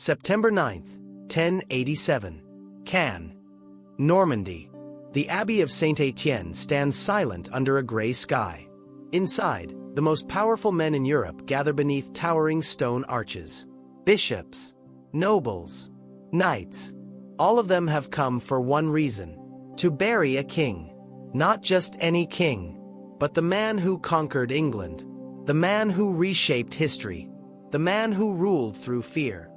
September 9th, 1087. Caen, Normandy. The Abbey of Saint-Étienne stands silent under a gray sky. Inside, the most powerful men in Europe gather beneath towering stone arches. Bishops, nobles, knights, all of them have come for one reason: to bury a king. Not just any king, but the man who conquered England, the man who reshaped history, the man who ruled through fear.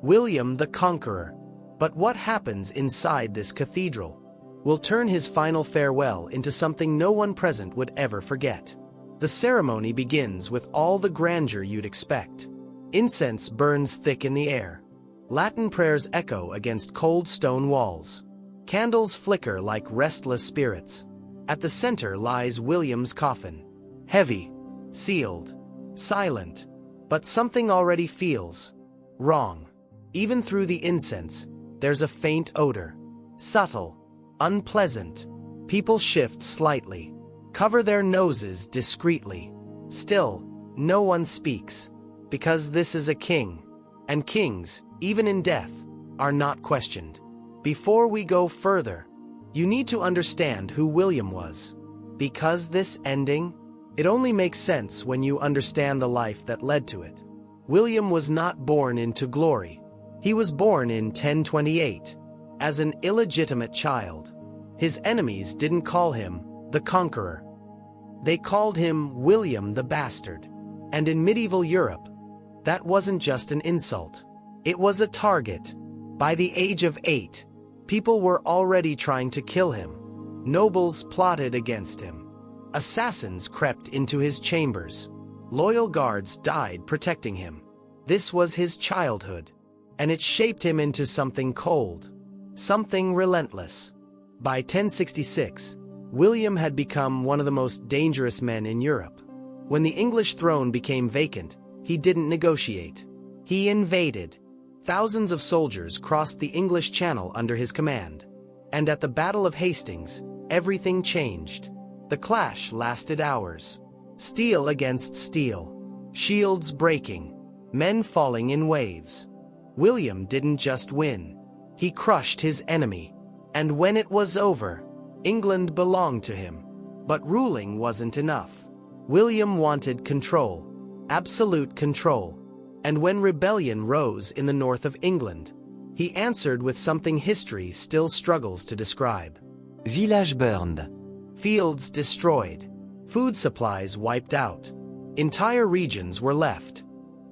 William the Conqueror. But what happens inside this cathedral will turn his final farewell into something no one present would ever forget. The ceremony begins with all the grandeur you'd expect. Incense burns thick in the air. Latin prayers echo against cold stone walls. Candles flicker like restless spirits. At the center lies William's coffin. Heavy, sealed, silent. But something already feels wrong. Even through the incense, there's a faint odor. Subtle, unpleasant. People shift slightly, cover their noses discreetly. Still, no one speaks. Because this is a king. And kings, even in death, are not questioned. Before we go further, you need to understand who William was. Because this ending, it only makes sense when you understand the life that led to it. William was not born into glory. He was born in 1028, as an illegitimate child. His enemies didn't call him the Conqueror. They called him William the Bastard. And in medieval Europe, that wasn't just an insult. It was a target. By the age of 8, people were already trying to kill him. Nobles plotted against him. Assassins crept into his chambers. Loyal guards died protecting him. This was his childhood. And it shaped him into something cold, something relentless. By 1066, William had become one of the most dangerous men in Europe. When the English throne became vacant, he didn't negotiate. He invaded. Thousands of soldiers crossed the English Channel under his command. And at the Battle of Hastings, everything changed. The clash lasted hours. Steel against steel. Shields breaking. Men falling in waves. William didn't just win. He crushed his enemy. And when it was over, England belonged to him. But ruling wasn't enough. William wanted control. Absolute control. And when rebellion rose in the north of England, he answered with something history still struggles to describe. Village burned. Fields destroyed. Food supplies wiped out. Entire regions were left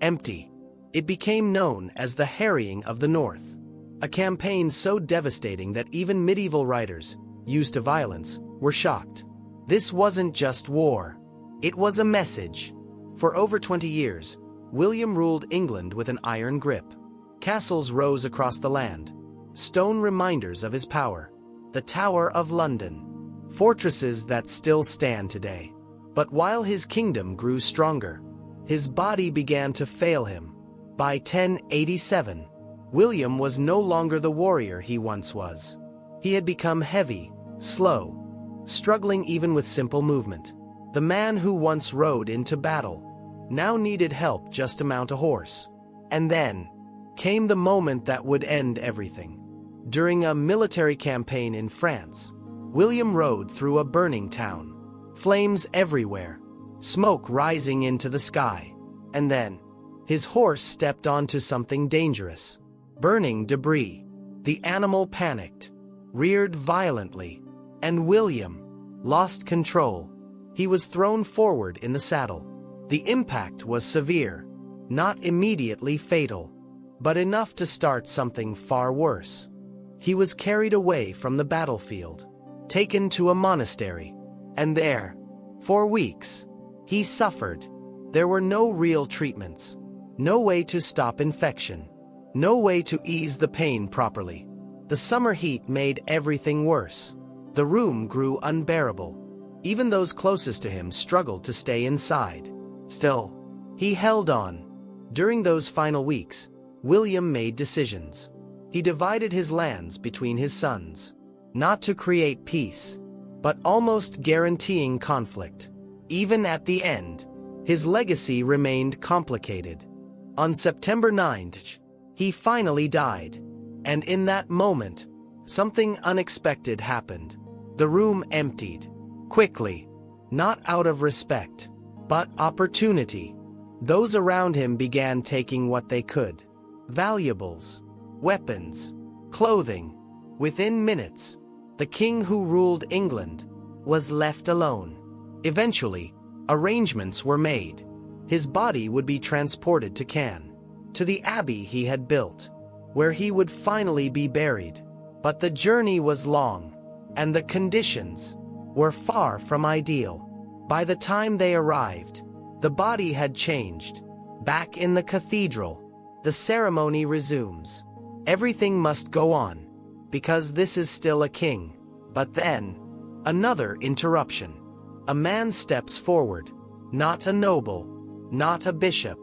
empty. It became known as the Harrying of the North. A campaign so devastating that even medieval writers, used to violence, were shocked. This wasn't just war. It was a message. For over 20 years, William ruled England with an iron grip. Castles rose across the land. Stone reminders of his power. The Tower of London. Fortresses that still stand today. But while his kingdom grew stronger, his body began to fail him. By 1087, William was no longer the warrior he once was. He had become heavy, slow, struggling even with simple movement. The man who once rode into battle now needed help just to mount a horse. And then came the moment that would end everything. During a military campaign in France, William rode through a burning town. Flames everywhere, smoke rising into the sky. And then, his horse stepped onto something dangerous. Burning debris. The animal panicked, reared violently, and William lost control. He was thrown forward in the saddle. The impact was severe, not immediately fatal, but enough to start something far worse. He was carried away from the battlefield, taken to a monastery, and there, for weeks, he suffered. There were no real treatments. No way to stop infection. No way to ease the pain properly. The summer heat made everything worse. The room grew unbearable. Even those closest to him struggled to stay inside. Still, he held on. During those final weeks, William made decisions. He divided his lands between his sons. Not to create peace, but almost guaranteeing conflict. Even at the end, his legacy remained complicated. On September 9, He finally died. And in that moment, something unexpected happened. The room emptied. Quickly. Not out of respect, but opportunity. Those around him began taking what they could. Valuables, weapons, clothing. Within minutes, the king who ruled England was left alone. Eventually, arrangements were made. His body would be transported to Cannes, to the abbey he had built, where he would finally be buried. But the journey was long, and the conditions were far from ideal. By the time they arrived, the body had changed. Back in the cathedral, the ceremony resumes. Everything must go on, because this is still a king. But then, another interruption. A man steps forward, not a noble, not a bishop,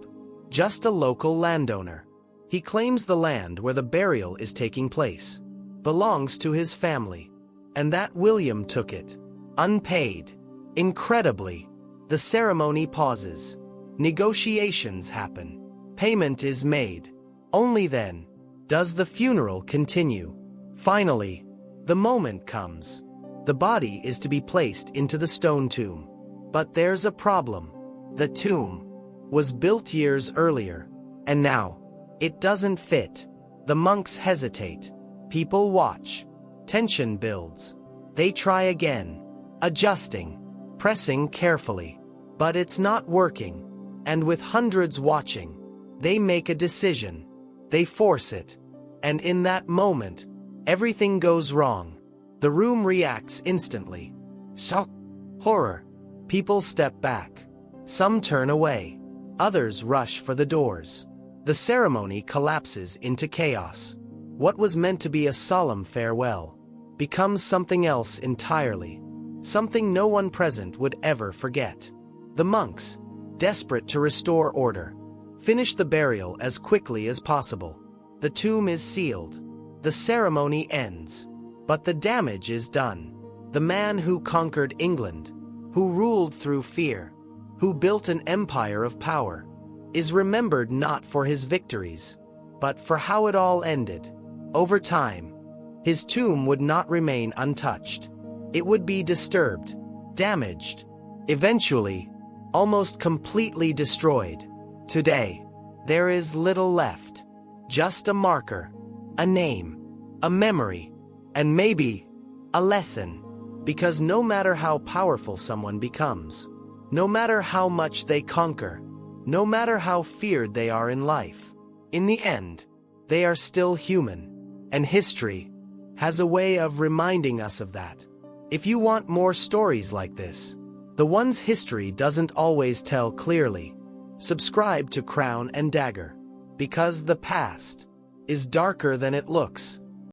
just a local landowner. He claims the land where the burial is taking place belongs to his family, and that William took it, unpaid. Incredibly, the ceremony pauses. Negotiations happen. Payment is made. Only then does the funeral continue. Finally, the moment comes. The body is to be placed into the stone tomb. But there's a problem. The tomb was built years earlier, and now it doesn't fit. The monks hesitate. People watch. Tension builds. They try again, adjusting, pressing carefully. But it's not working. And with hundreds watching, they make a decision. They force it. And in that moment, everything goes wrong. The room reacts instantly. Shock. Horror. People step back. Some turn away. Others rush for the doors. The ceremony collapses into chaos. What was meant to be a solemn farewell becomes something else entirely. Something no one present would ever forget. The monks, desperate to restore order, finish the burial as quickly as possible. The tomb is sealed. The ceremony ends. But the damage is done. The man who conquered England, who ruled through fear, who built an empire of power, is remembered not for his victories, but for how it all ended. Over time, his tomb would not remain untouched. It would be disturbed, damaged, eventually, almost completely destroyed. Today, there is little left. Just a marker, a name, a memory, and maybe a lesson. Because no matter how powerful someone becomes, no matter how much they conquer, no matter how feared they are in life, in the end, they are still human. And history has a way of reminding us of that. If you want more stories like this, the ones history doesn't always tell clearly, subscribe to Crown and Dagger, because the past is darker than it looks.